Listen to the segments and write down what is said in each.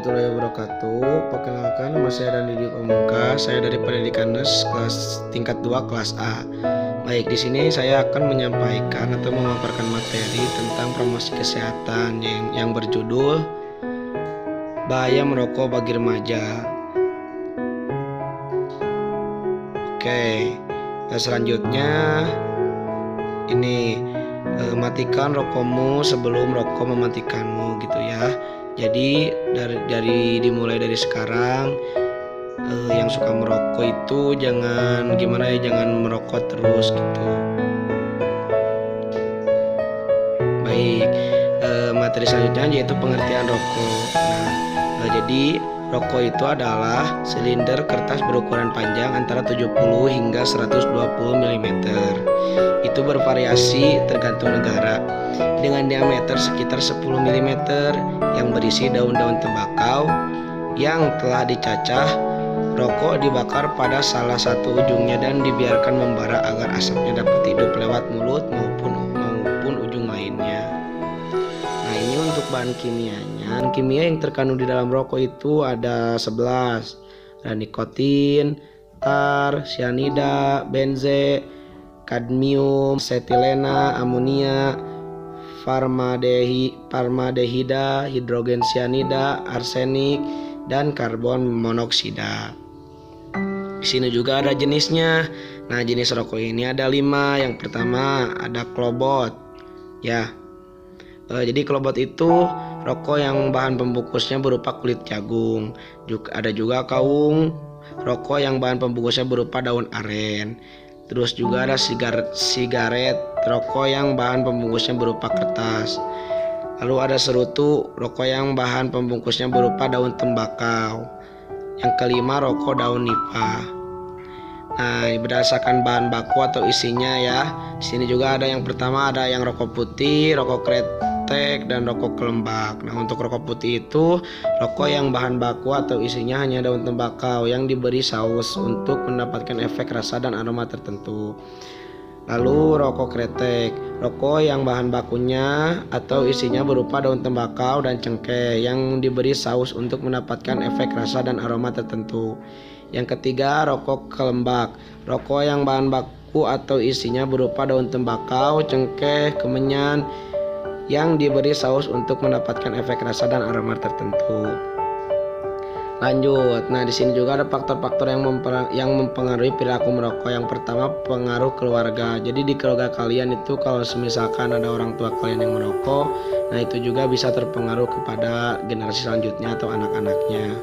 warahmatullahi wabarakatuh. Perkenalkan, nama saya Dandi Pamungkas. Saya dari Pendidikan NES kelas tingkat 2 kelas A. Baik, di sini saya akan menyampaikan atau memaparkan materi tentang promosi kesehatan yang berjudul Bahaya Merokok Bagi Remaja. Oke, selanjutnya ini matikan rokokmu sebelum rokok mematikanmu, gitu ya. Jadi dimulai dari sekarang, yang suka merokok itu jangan merokok terus gitu. Baik, materi selanjutnya yaitu pengertian rokok. Jadi rokok itu adalah silinder kertas berukuran panjang antara 70 hingga 120 mm. Itu bervariasi tergantung negara, dengan diameter sekitar 10 mm yang berisi daun-daun tembakau yang telah dicacah. Rokok dibakar pada salah satu ujungnya dan dibiarkan membara agar asapnya dapat hidup lewat mulut maupun ujung lainnya. Nah, ini untuk bahan kimianya. Bahan kimia yang terkandung di dalam rokok itu ada 11. Ada nikotin, tar, cyanida, benze, kadmium, setilena, amonia, formaldehida, hidrogen cyanida, arsenik, dan karbon monoksida. Di sini juga ada jenisnya. Nah, jenis rokok ini ada 5. Yang pertama ada klobot, ya. Jadi klobot itu rokok yang bahan pembungkusnya berupa kulit jagung. Ada juga kaung, rokok yang bahan pembungkusnya berupa daun aren. Terus juga ada sigaret, rokok yang bahan pembungkusnya berupa kertas. Lalu ada serutu, rokok yang bahan pembungkusnya berupa daun tembakau. Yang kelima, rokok daun nipah. Nah, berdasarkan bahan baku atau isinya ya. Di sini juga ada yang pertama, ada yang rokok putih, rokok kretek, dan rokok kelembak. Nah, untuk rokok putih itu rokok yang bahan baku atau isinya hanya daun tembakau yang diberi saus untuk mendapatkan efek rasa dan aroma tertentu. Lalu rokok kretek, rokok yang bahan bakunya atau isinya berupa daun tembakau dan cengkeh yang diberi saus untuk mendapatkan efek rasa dan aroma tertentu. Yang ketiga, rokok kelembak, rokok yang bahan baku atau isinya berupa daun tembakau, cengkeh, kemenyan yang diberi saus untuk mendapatkan efek rasa dan aroma tertentu. Lanjut. Nah, di sini juga ada faktor-faktor yang mempengaruhi perilaku merokok. Yang pertama, pengaruh keluarga. Jadi di keluarga kalian itu kalau misalkan ada orang tua kalian yang merokok, nah itu juga bisa terpengaruh kepada generasi selanjutnya atau anak-anaknya.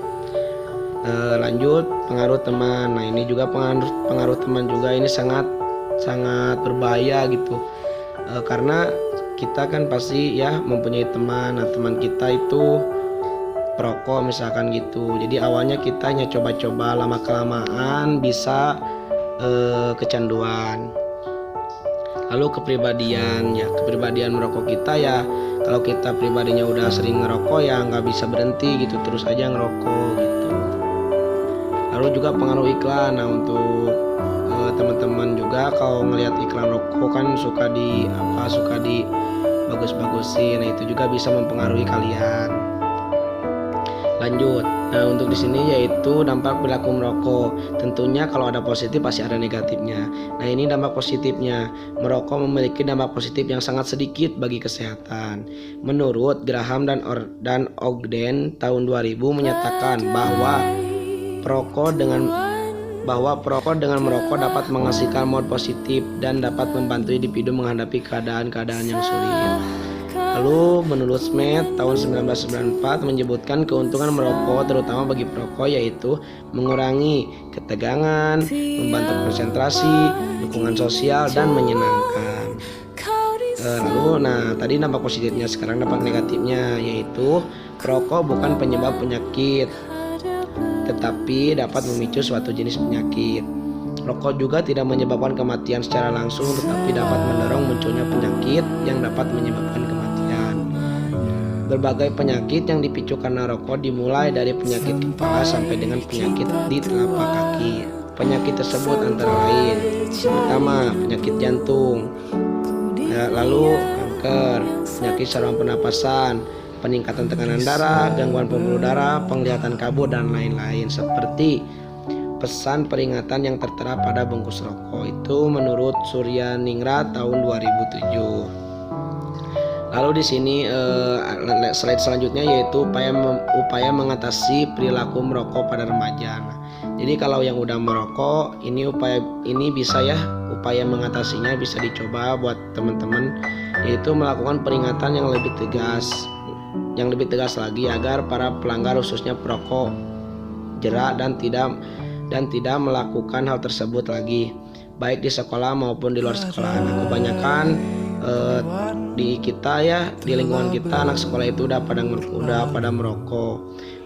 Lanjut, pengaruh teman. Nah, ini juga pengaruh teman juga ini sangat berbahaya gitu. Karena kita kan pasti ya mempunyai teman. Nah, teman kita itu perokok misalkan gitu. Jadi awalnya kita hanya coba-coba, lama kelamaan bisa kecanduan. Lalu kepribadian merokok kita ya, kalau kita pribadinya udah sering ngerokok ya nggak bisa berhenti gitu, terus aja ngerokok gitu. Lalu juga pengaruh iklan. Nah, untuk teman-teman juga kalau ngelihat iklan rokok kan suka di bagus-bagusin. Nah, itu juga bisa mempengaruhi kalian. Lanjut. Nah, untuk di sini yaitu dampak perilaku merokok. Tentunya kalau ada positif pasti ada negatifnya. Nah, ini dampak positifnya. Merokok memiliki dampak positif yang sangat sedikit bagi kesehatan. Menurut Graham dan Ogden tahun 2000 menyatakan bahwa perokok dengan merokok dapat menghasilkan mood positif dan dapat membantu individu menghadapi keadaan-keadaan yang sulit. Lalu menurut Smith tahun 1994 menyebutkan keuntungan merokok terutama bagi perokok yaitu mengurangi ketegangan, membantu konsentrasi, dukungan sosial, dan menyenangkan. Tadi dampak positifnya, sekarang dampak negatifnya yaitu perokok bukan penyebab penyakit, tetapi dapat memicu suatu jenis penyakit. Rokok juga tidak menyebabkan kematian secara langsung, tetapi dapat mendorong munculnya penyakit yang dapat menyebabkan kematian. Berbagai penyakit yang dipicu karena rokok dimulai dari penyakit kepala sampai dengan penyakit di telapak kaki. Penyakit tersebut antara lain, pertama penyakit jantung, lalu kanker, penyakit saluran pernapasan, peningkatan tekanan darah, gangguan pembuluh darah, penglihatan kabur, dan lain-lain. Seperti pesan peringatan yang tertera pada bungkus rokok itu menurut Surya Ningrat tahun 2007. Lalu di sini slide selanjutnya yaitu upaya mengatasi perilaku merokok pada remaja. Nah, jadi kalau yang udah merokok, ini bisa ya, upaya mengatasinya bisa dicoba buat teman-teman, yaitu melakukan peringatan yang lebih tegas lagi agar para pelanggar khususnya perokok jerak dan tidak melakukan hal tersebut lagi, baik di sekolah maupun di luar sekolah. Nah, kebanyakan di kita ya, di lingkungan kita anak sekolah itu udah pada merokok.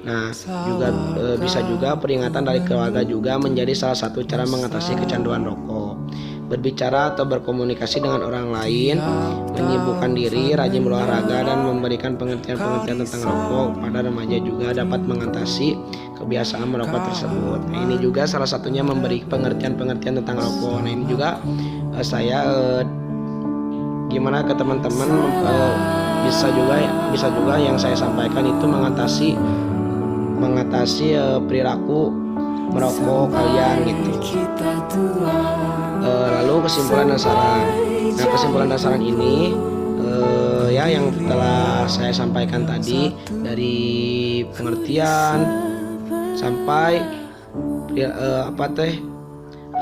Nah, juga bisa juga peringatan dari keluarga juga menjadi salah satu cara mengatasi kecanduan rokok. Berbicara atau berkomunikasi dengan orang lain, menyibukkan diri, rajin berolahraga, dan memberikan pengertian tentang rokok pada remaja juga dapat mengatasi kebiasaan merokok tersebut. Nah, ini juga salah satunya memberi pengertian tentang rokok. Nah, ini juga saya gimana ke teman-teman bisa juga yang saya sampaikan itu mengatasi perilaku merokok kalian gitu. Lalu kesimpulan dan saran. Nah, kesimpulan dan saran ini ya yang telah saya sampaikan tadi, dari pengertian sampai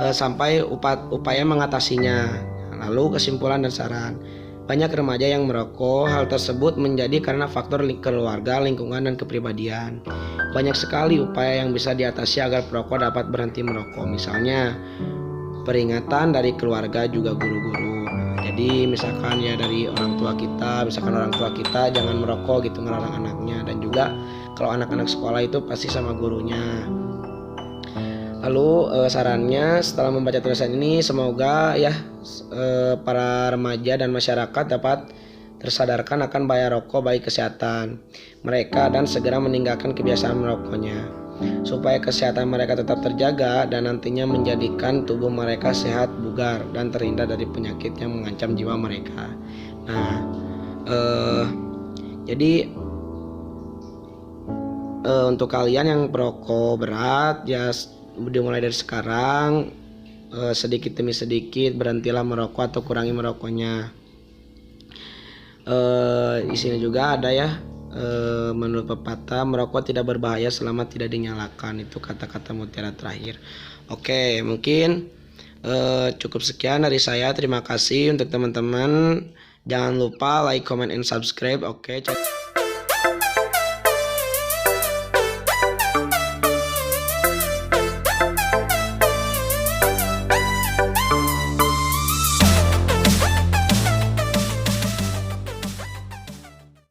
sampai upaya mengatasinya. Lalu kesimpulan dan saran. Banyak remaja yang merokok. Hal tersebut menjadi karena faktor keluarga, lingkungan, dan kepribadian. Banyak sekali upaya yang bisa diatasi agar perokok dapat berhenti merokok. Misalnya peringatan dari keluarga, juga guru-guru. Jadi misalkan ya dari orang tua kita jangan merokok gitu, ngelarang anaknya. Dan juga kalau anak-anak sekolah itu pasti sama gurunya. Lalu sarannya setelah membaca tulisan ini, semoga ya para remaja dan masyarakat dapat tersadarkan akan bahaya rokok bagi kesehatan mereka dan segera meninggalkan kebiasaan merokoknya, supaya kesehatan mereka tetap terjaga dan nantinya menjadikan tubuh mereka sehat, bugar, dan terhindar dari penyakit yang mengancam jiwa mereka. Nah, jadi untuk kalian yang perokok berat ya, dimulai dari sekarang, sedikit demi sedikit berhentilah merokok atau kurangi merokoknya. Di sini juga ada ya, menurut pepatah, merokok tidak berbahaya selama tidak dinyalakan. Itu kata-kata mutiara terakhir. Oke, mungkin cukup sekian dari saya. Terima kasih untuk teman-teman. Jangan lupa like, comment, and subscribe. Oke.